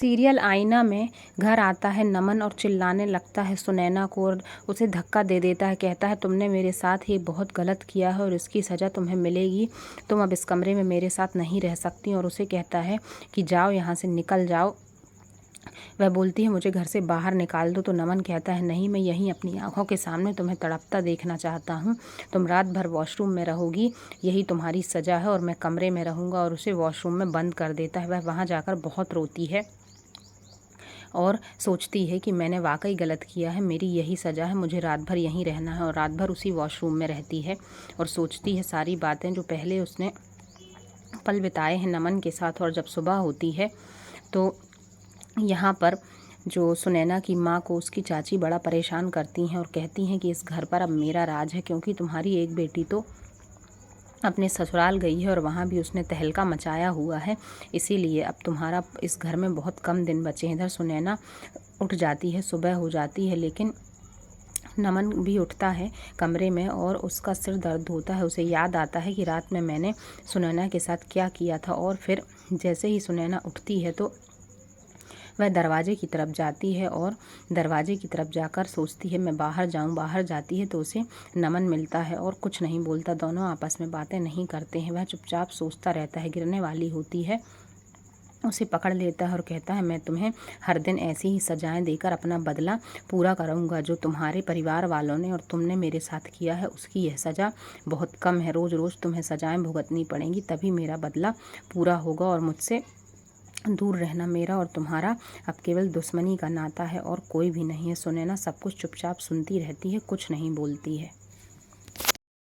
Serial आईना में घर आता है नमन और चिल्लाने लगता है सुनैना को और उसे धक्का दे देता है। कहता है तुमने मेरे साथ ये बहुत गलत किया है और इसकी सज़ा तुम्हें मिलेगी। तुम अब इस कमरे में मेरे साथ नहीं रह सकती। और उसे कहता है कि जाओ यहाँ से, निकल जाओ। वह बोलती है मुझे घर से बाहर निकाल दो। तो नमन कहता है नहीं, मैं यहीं अपनी आंखों के सामने तुम्हें तड़पता देखना चाहता हूँ। तुम रात भर वॉशरूम में रहोगी, यही तुम्हारी सज़ा है। और मैं कमरे में रहूँगा। और उसे वॉशरूम में बंद कर देता है। वह वहाँ जाकर बहुत रोती है और सोचती है कि मैंने वाकई गलत किया है, मेरी यही सज़ा है, मुझे रात भर यहीं रहना है। और रात भर उसी वॉशरूम में रहती है और सोचती है सारी बातें जो पहले उसने पल बिताए हैं नमन के साथ। और जब सुबह होती है तो यहाँ पर जो सुनैना की माँ को उसकी चाची बड़ा परेशान करती हैं और कहती हैं कि इस घर पर अब मेरा राज है, क्योंकि तुम्हारी एक बेटी तो अपने ससुराल गई है और वहाँ भी उसने तहलका मचाया हुआ है, इसीलिए अब तुम्हारा इस घर में बहुत कम दिन बचे हैं। इधर सुनैना उठ जाती है, सुबह हो जाती है, लेकिन नमन भी उठता है कमरे में और उसका सिर दर्द होता है। उसे याद आता है कि रात में मैंने सुनैना के साथ क्या किया था। और फिर जैसे ही सुनैना उठती है तो वह दरवाजे की तरफ जाती है और दरवाजे की तरफ जाकर सोचती है मैं बाहर जाऊं। बाहर जाती है तो उसे नमन मिलता है और कुछ नहीं बोलता, दोनों आपस में बातें नहीं करते हैं। वह चुपचाप सोचता रहता है। गिरने वाली होती है, उसे पकड़ लेता है और कहता है मैं तुम्हें हर दिन ऐसी ही सजाएं देकर अपना बदला पूरा करूंगा। जो तुम्हारे परिवार वालों ने और तुमने मेरे साथ किया है उसकी यह सज़ा बहुत कम है। रोज़ रोज़ तुम्हें सजाएं भुगतनी पड़ेंगी, तभी मेरा बदला पूरा होगा। और मुझसे दूर रहना, मेरा और तुम्हारा अब केवल दुश्मनी का नाता है और कोई भी नहीं है। सुनैना सब कुछ चुपचाप सुनती रहती है, कुछ नहीं बोलती है।